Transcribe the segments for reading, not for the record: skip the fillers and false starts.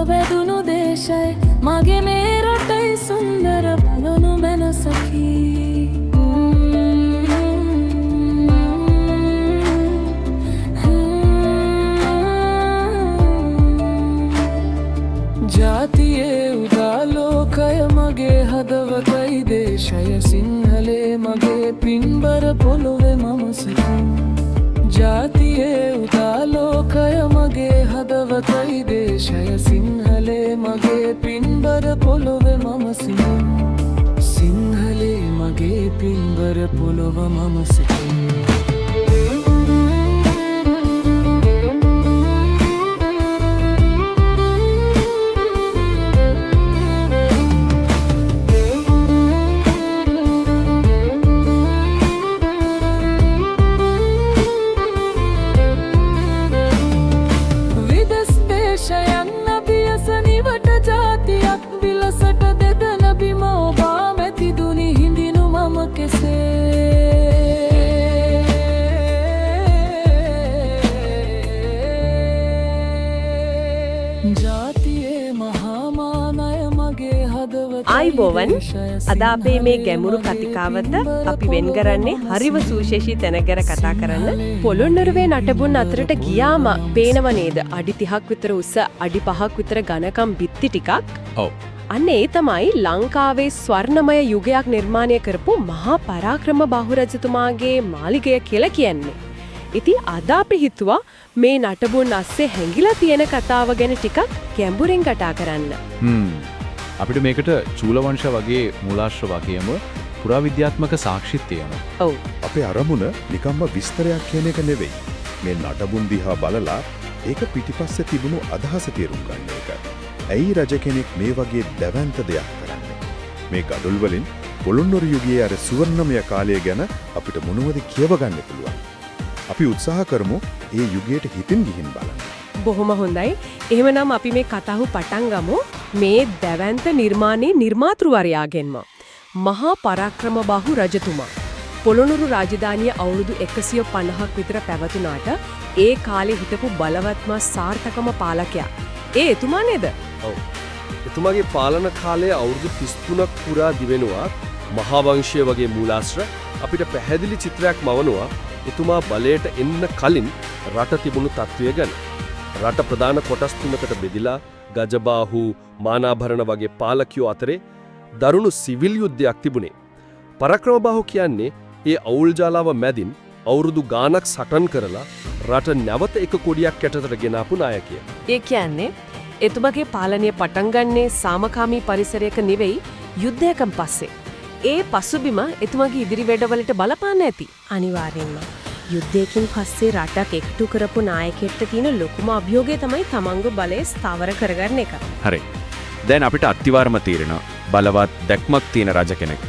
වැදුණු දේශය මගේ මේ රටයි සුන්දර බලනු මැනසකි ජාතියේ උදාලෝකය මගේ හදවතයි දේශය සිංහලේ මගේ පින්බර පොළොවේ මම සිටින් ජාතියේ උදාලෝකය මගේ හදවතයි දේශය සිංහලේ මගේ පින්බර පොළොවේ මම සිටින් සිංහලේ මගේ පින්බර පොළොව මම සිටින් ආයිබෝවන් අද අපේ මේ ගැඹුරු කතිකාවත අපි වෙන් කරන්නේ හරිව සුවිශේෂී තැනකර කතා කරන්න පොළොන්නරුවේ නටබුන් අතරට ගියාම පේනව නේද අඩි 30ක් විතර උස අඩි 5ක් විතර ඝනකම් බිත්ති ටිකක් ඔව් අන්න ඒ තමයි ලංකාවේ ස්වර්ණමය යුගයක් නිර්මාණය කරපු මහා පරාක්‍රම බාහු රජතුමාගේ මාලිගය කියලා කියන්නේ ඉතින් අද අපි හිතුවා මේ නටබුන් අස්සේ හැංගිලා තියෙන කතාව ගැන ටිකක් ගැඹුරින් කතා කරන්න අපිට මේකට චූලවංශ වගේ මූලාශ්‍ර වගේම පුරාවිද්‍යාත්මක සාක්ෂිත් තියෙනවා. ඔව්. අපේ අරමුණ නිකම්ම විස්තරයක් කියන එක නෙවෙයි. මේ නටබුන් දිහා බලලා ඒක පිටිපස්සේ තිබුණු අදහස තේරුම් ගන්න එක. ඇයි රජ කෙනෙක් මේ වගේ දැවැන්ත දෙයක් කරන්නේ? මේ ගඩොල් වලින් පොළොන්නරු යුගයේ අර සුවර්ණමය කාලය ගැන අපිට මොනවද කියව ගන්න පුළුවන්. අපි උත්සාහ කරමු ඒ යුගයට හිතින් ගිහින් බලන්න. බොහොම හොඳයි. එහෙමනම් අපි මේ කතාව පටන් ගමු. මේ දැවැන්ත නිර්මාණයේ නිර්මාතෘවරයාගෙන්ම. මහා පරාක්‍රම බාහු රජතුමා. පොළොන්නරු රාජධානිය අවුරුදු 150ක් විතර පැවතුනාට ඒ කාලේ හිටපු බලවත්ම සාර්ථකම පාලකයා. ඒ එතුමා නේද? ඔව්. එතුමාගේ පාලන කාලය අවුරුදු 33ක් පුරා දිවෙනවා. මහා වංශය වගේ මූලාශ්‍ර අපිට පැහැදිලි චිත්‍රයක් මවනවා. එතුමා බලයට එන්න කලින් රට තිබුණු තත්ත්වය ගැන. රට ප්‍රධාන කොටස් තුනකට බෙදිලා ගජබාහු මානාභරණ වගේ පාලකයෝ අතරේ දරුණු සිවිල් යුද්ධයක් තිබුණේ. පරාක්‍රමබාහු කියන්නේ ඒ අවුල් ජාලාව මැදින් අවුරුදු ගාණක් සටන් කරලා රට නැවත එක කොඩියක් යටතට ගෙනාපු නායකයෙක්. ඒ කියන්නේ එතුමාගේ පාලනය පටන් ගන්නේ සාමකාමී පරිසරයක නෙවෙයි යුද්ධයකින් පස්සේ. ඒ පසුබිම එතුමාගේ ඉදිරි වැඩවලට බලපාන්න ඇති. අනිවාර්යෙන්ම. යුද්ධයකින් පස්සේ රටක් එකතු කරපු නායකයෙක්ට තියෙන ලොකුම අභියෝගය තමයි තමන්ගේ බලය ස්ථාවර කරගන්න එක. හරි. දැන් අපිට අත්තිවාරම తీරෙනවා. බලවත් දැක්මක් තියෙන රජ කෙනෙක්.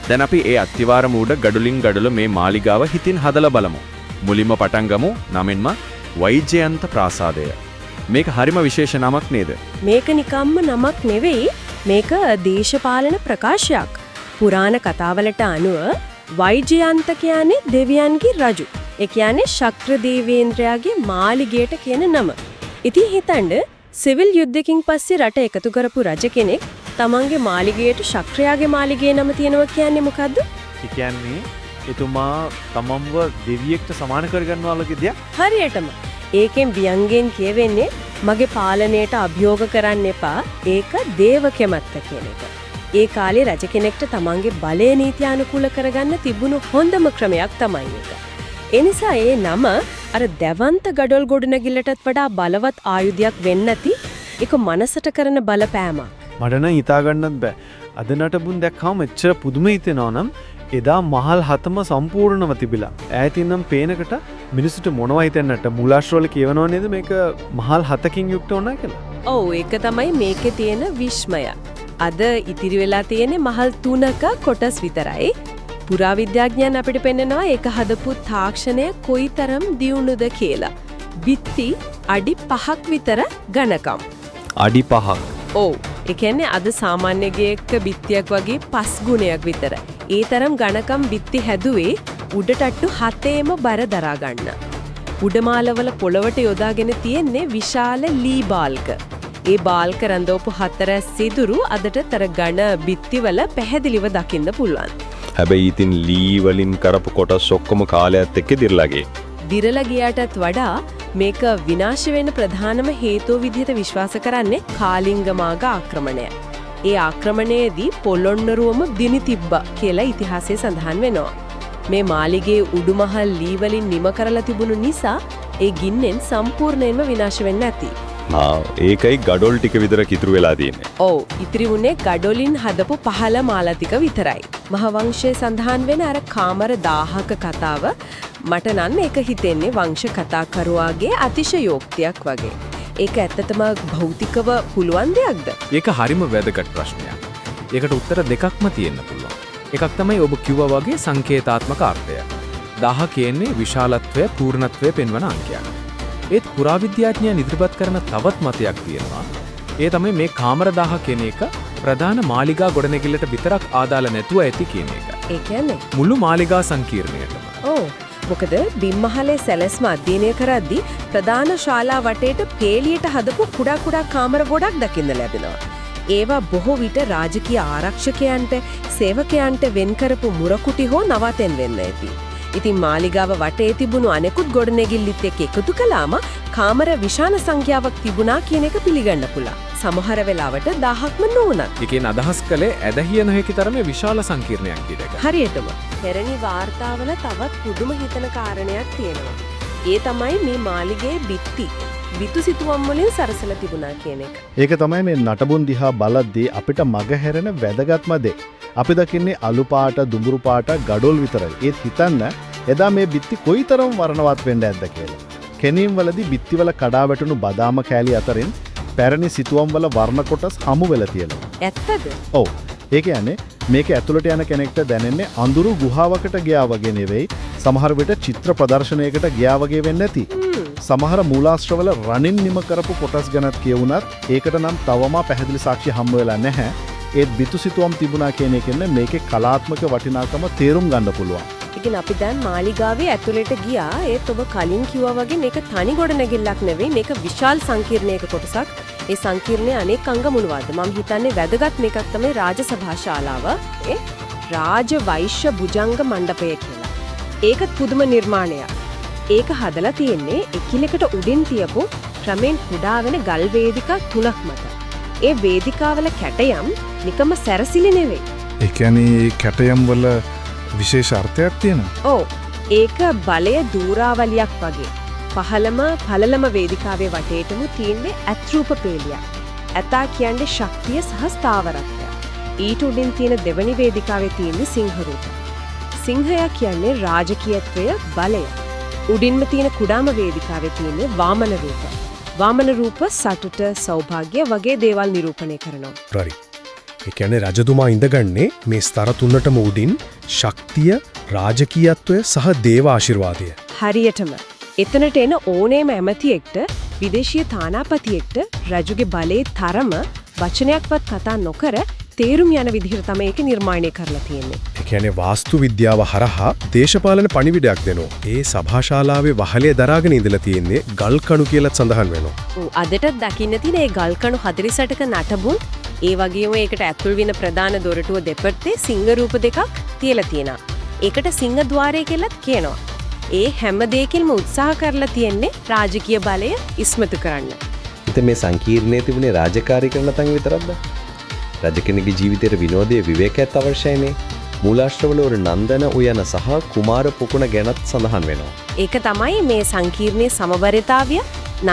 දැන් අපි ඒ අත්තිවාරම උඩ ගඩොලින් ගඩොල මේ මාලිගාව හිතින් හදලා බලමු. මුලින්ම පටන් ගමු නමින්ම වෛජයන්ත ප්‍රාසාදය. මේක හරිම විශේෂ නමක් නේද? මේක නිකම්ම නමක් නෙවෙයි. මේක දේශපාලන ප්‍රකාශයක්. පුරාණ කතාවලට අනුව වෛජයන්ත කියන්නේ දෙවියන්ගේ රජු. ඒ කියන්නේ ශක්‍ර දේවේන්ද්‍රයාගේ මාලිගයට කියන නම. ඉතින් හිතන්න සිවිල් යුද්ධකින් පස්සේ රට එකතු කරපු රජ කෙනෙක් තමන්ගේ මාලිගයට ශක්‍රයාගේ මාලිගයේ නම තියෙනවා කියන්නේ මොකද්ද? ඒ කියන්නේ එතුමා තමන්ව දෙවියෙක්ට සමාන කරගන්නවා වගේ දෙයක්. හරියටම. ඒකෙන් ව්‍යංගයෙන් කියවෙන්නේ මගේ පාලනයට අභියෝග කරන්න එපා. ඒක දේව කැමැත්ත කියන එක. ඒ කාලේ රජ කෙනෙක්ට තමන්ගේ බලය නීති අනුකූල කරගන්න තිබුණු හොඳම ක්‍රමයක් තමයි ඒක. ඒ නිසා ඒ නම අර දැවන්ත ගඩොල් ගොඩනැගිල්ලටත් වඩා බලවත් ආයුධයක් වෙන්න ඇති ඒක මනසට කරන බලපෑමක්. මට නම් හිතා ගන්නත් බෑ. අද නටබුන් දැක්කම මෙච්චර පුදුම හිතෙනවා නම් එදා මහල් හතම සම්පූර්ණව තිබිලා. ඈතින්නම් පේනකට මිනිසුන්ට මොනවා හිතෙන්නට මූලාශ්‍රවල කියවනව නේද මේක මහල් හතකින් යුක්ත වුණා කියලා. ඔව් ඒක තමයි මේකේ තියෙන විශ්මය. අද ඉතිරි වෙලා තියෙන්නේ මහල් 3ක කොටස් විතරයි. පුරාවිද්‍යාඥයන් අපිට පෙන්නනවා ඒක හදපු තාක්ෂණය කොයිතරම් දියුණුද කියලා. බිත්ති අඩි 5ක් විතර ඝනකම්. අඩි 5ක්. ඔව්. ඒ කියන්නේ අද සාමාන්‍ය ගේක බිත්තියක් වගේ 5 ගුණයක් විතර. ඒ තරම් ඝනකම් බිත්ති හැදුවේ උඩටට්ටු 7ේම බර දරා ගන්න. උඩමාලවල පොළවට යොදාගෙන තියෙන්නේ විශාල ලී බාල්ක. ඒ බාල්ක රඳවපු හතරැස් සිදුරු අදට තර ඝන බිත්තිවල පැහැදිලිව දකින්න පුළුවන්. හැබැයි ඉතින් ලී වලින් කරපු කොටස් ඔක්කොම කාලයත් එක්ක දිර්ලාගේ. දිරලා ගියාටත් වඩා මේක විනාශ වෙන්න ප්‍රධානම හේතුව විදිහට විශ්වාස කරන්නේ කාලිංගමාග ආක්‍රමණය. ඒ ආක්‍රමණයේදී පොළොන්නරුවම දිනි තිබ්බා කියලා ඉතිහාසයේ සඳහන් වෙනවා. මේ මාලිගේ උඩුමහල් ලී වලින් නිම කරලා තිබුණු නිසා ඒ ගින්නෙන් සම්පූර්ණයෙන්ම විනාශ වෙන්න ඇති. ඒකයි ගඩොල් ටික විතර කිතුරු වෙලා තියෙන්නේ. ඔව් ඉතිරි වුණේ ගඩොලින් හදපු පහළ මාලා ටික විතරයි. මහවංශයේ සඳහන් වෙන අර කාමර 1000ක කතාව මට නම් ඒක හිතෙන්නේ වංශ කතාකරුවාගේ අතිශයෝක්තියක් වගේ. ඒක ඇත්තටම භෞතිකව පුළුවන් දෙයක්ද? ඒක හරිම වැදගත් ප්‍රශ්නයක්. ඒකට උත්තර දෙකක්ම තියෙන්න පුළුවන්. එකක් තමයි ඔබ කිව්වා වගේ සංකේතාත්මක අර්ථය. 1000 කියන්නේ විශාලත්වය, පූර්ණත්වය පෙන්වන අංකයක්. ඒත් පුරාවිද්‍යාඥයන් ඉදිරිපත් කරන තවත් මතයක් තියෙනවා. ඒ තමයි මේ කාමර 1000 කියන එක ප්‍රධාන මාලිගා ගොඩනැගිල්ලට විතරක් ආදාළ නැතුව ඇති කියන එක. ඒ කියන්නේ මුළු මාලිගා සංකීර්ණයටම. ඔව් මොකද බිම්මහලේ සැලැස්ම අධ්‍යයනය කරද්දී ප්‍රධාන ශාලා වටේට පේලියට හදපු කුඩා කුඩා කාමර ගොඩක් දකින්න ලැබෙනවා. ඒවා බොහෝ විට රාජකීය ආරක්ෂකයන්ට, සේවකයන්ට වෙන් කරපු මුරකුටි හෝ නවතෙන් වෙන්න ඇති. ඉතින් මාලිගාව වටේ තිබුණු අනෙකුත් ගොඩනැගිල්ලත් එක්ක එකතු කළාම කාමර විශාල සංඛ්‍යාවක් තිබුණා කියන එක පිළිගන්න පුළුවන්. සමහර වෙලාවට 1000ක්ම නොවුණත්. ඒකෙන් අදහස් කළේ ඇදහිය නොහැකි තරමේ විශාල සංකීර්ණයක් කියන එක. හරියටම. පැරණි වාර්තාවල තවත් පුදුම හිතන කාරණයක් තියෙනවා. ඒ තමයි මේ මාලිගයේ බිත්ති විතු සිතුවම් වලින් සරසලා තිබුණා කියන එක. ඒක තමයි මේ නටබුන් දිහා බලද්දී අපිට මගහැරෙන වැදගත්ම දේ. අපි දකින්නේ අලු පාට, දුඹුරු පාට, ගඩොල් විතරයි. ඒත් හිතන්න එදා මේ බිත්ති කොයිතරම් වර්ණවත් වෙන්න ඇද්ද කියලා. කෙනීම් වලදී බිත්තිවල කඩා වැටුණු බදාම කෑලි අතරින් පැරණි සිතුවම් වල වර්ණ කොටස් හමු වෙලා තියෙනවා. ඇත්තද? ඔව්. ඒ කියන්නේ මේක ඇතුළට යන කෙනෙක්ට දැනෙන්නේ අඳුරු ගුහාවකට ගියා වගේ නෙවෙයි. සමහර විට චිත්‍ර ප්‍රදර්ශනයකට ගියා වගේ වෙන්නේ නැති. සමහර මූලාශ්‍රවල රණින් නිම කරපු කොටස් ගැනත් කියවුණත් ඒකට නම් තවම පැහැදිලි සාක්ෂි හම්බ වෙලා නැහැ. ඒත් බිතුසිතුවම් තිබුණා කියන එකෙන් මේකේ කලාත්මක වටිනාකම තේරුම් ගන්න පුළුවන්. ඉතින් අපි දැන් මාලිගාවේ ඇතුළට ගියා. ඒත් ඔබ කලින් කිව්වා වගේ මේක තනි ගොඩනැගිල්ලක් නෙවෙයි. මේක විශාල සංකීර්ණයක කොටසක්. ඒ සංකීර්ණයේ අනෙක් අංග මොනවාද? මම හිතන්නේ වැදගත් මේකක් තමයි රාජසභා ශාලාව. ඒ රාජ වෛශ්‍ය භුජංග මණ්ඩපය කියලා. ඒකත් පුදුම නිර්මාණයක්. ඒක හදලා තියෙන්නේ එකිනෙකට උඩින් තියපු ක්‍රමෙන් කුඩා වෙන ගල් වේදිකා 3ක් මත. ඒ වේදිකාවල කැටයම් නිකම්ම සැරසිලි නෙවෙයි. ඒ කියන්නේ කැටයම් වල විශේෂ අර්ථයක් තියෙනවා. ඔව්. ඒක බලය දූරාවලියක් වගේ. පළලම වේදිකාවේ වටේටම තියෙන්නේ ඇත්රූප පේලියක්. ඇතා කියන්නේ ශක්තිය සහ ස්ථාවරත්වය. ඊට උඩින් තියෙන දෙවනි වේදිකාවේ තියෙන්නේ සිංහ රූප. සිංහයා කියන්නේ රාජකීයත්වය, බලය. උඩින්ම තියෙන කුඩාම වේදිකාවේ තියෙන්නේ වාමන රූප. වාමන රූප සතුට, සෞභාග්‍ය වගේ දේවල් නිරූපණය කරනවා. හරි. ඒ කියන්නේ රජතුමා ඉඳගන්නේ මේ ස්තර තුනටම උඩින් ශක්තිය, රාජකීයත්වය සහ දේව ආශිර්වාදය. හරියටම. එතනට එන ඕනෑම ඇමතියෙක්ට, විදේශීය තානාපතියෙක්ට රජුගේ බලයේ තරම වචනයක්වත් කතා නොකර තේරුම් යන විදිහට තමයි ඒක නිර්මාණය කරලා තියෙන්නේ. ඒ කියන්නේ වාස්තු විද්‍යාව හරහා දේශපාලන පණිවිඩයක් දෙනවා. ඒ සභාශාලාවේ වහලේ දරාගෙන ඉඳලා තියෙන්නේ ගල් කණු කියලා සඳහන් වෙනවා. ඔව් අදටත් දකින්න තියෙන ඒ ගල් කණු 48ක නටබුන්, ඒ වගේම ඒකට ඇතුල් වෙන ප්‍රධාන දොරටුව දෙපැත්තේ සිංහ රූප දෙකක් තියලා තියෙනවා. ඒකට සිංහ ద్వාරය කියලාත් කියනවා. ඒ හැම දෙයකින්ම උත්සාහ කරලා තියෙන්නේ රාජකීය බලය ඉස්මතු කරන්න. ඉතින් මේ සංකීර්ණයේ තිබුණේ රාජකාරී කරන තන් විතරක්ද? රජ කෙනෙකුගේ ජීවිතයේ විනෝදයේ විවේකයක් අවශ්‍යයිනේ. මූලාශ්‍රවල උර නන්දන උයන සහ කුමාර පොකුණ ගැනත් සඳහන් වෙනවා. ඒක තමයි මේ සංකීර්ණයේ සමබරතාවය.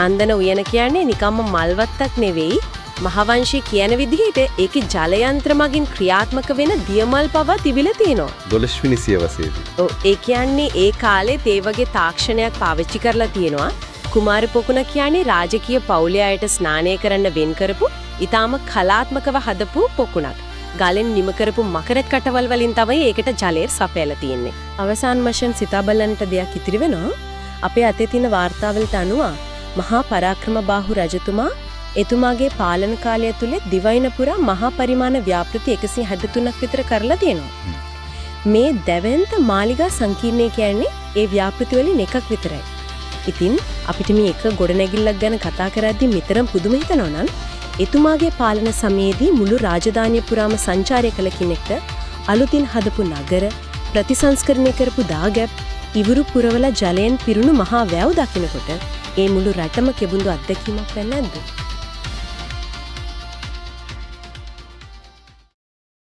නන්දන උයන කියන්නේ නිකම්ම මල්වත්තක් නෙවෙයි. මහවංශී කියන විදිහට ඒකේ ජලයන්ත්‍ර මගින් ක්‍රියාත්මක වෙන දියමල් පවා තිබිලා තියෙනවා. 12 වෙනි සියවසේදී. ඔව් ඒ කියන්නේ ඒ කාලේ ඒ වගේ තාක්ෂණයක් පාවිච්චි කරලා තියෙනවා. කුමාර පොකුණ කියන්නේ රාජකීය පවුලේ අයට ස්නානය කරන්න වෙන් කරපු ඊටාම කලාත්මකව හදපු පොකුණක්. ගලෙන් නිම කරපු මකරත් කටවල් වලින් තමයි ඒකට ජලය සපයලා තියෙන්නේ. අවසාන වශයෙන් සිතා බලන්නට දෙයක් ඉතිරි වෙනවා. අපේ අතේ තියෙන වාර්තාවලට අනුව මහා පරාක්‍රමබාහු රජතුමා එතුමාගේ පාලන කාලය තුල දිවයින පුරා මහා පරිමාණ ව්‍යාපෘති 163ක් විතර කරලා තියෙනවා. මේ දැවැන්ත මාලිගා සංකීර්ණය කියන්නේ ඒ ව්‍යාපෘති වලින් එකක් විතරයි. ඉතින් අපිට මේ එක ගොඩනැගිල්ලක් ගැන කතා කරද්දී මෙතරම් පුදුම හිතනවා නම් එතුමාගේ පාලන සමයේදී මුළු රාජධානිය පුරාම සංචාරය කළ කෙනෙක්ට අලුතින් හදපු නගර, ප්‍රතිසංස්කරණය කරපු දාගැබ්, ඉවුරු පුරවල ජලයෙන් පිරුණු මහා වැව් දකිනකොට ඒ මුළු රටම කෙබඳු අත්දැකීමක් වෙන්නේ නැද්ද?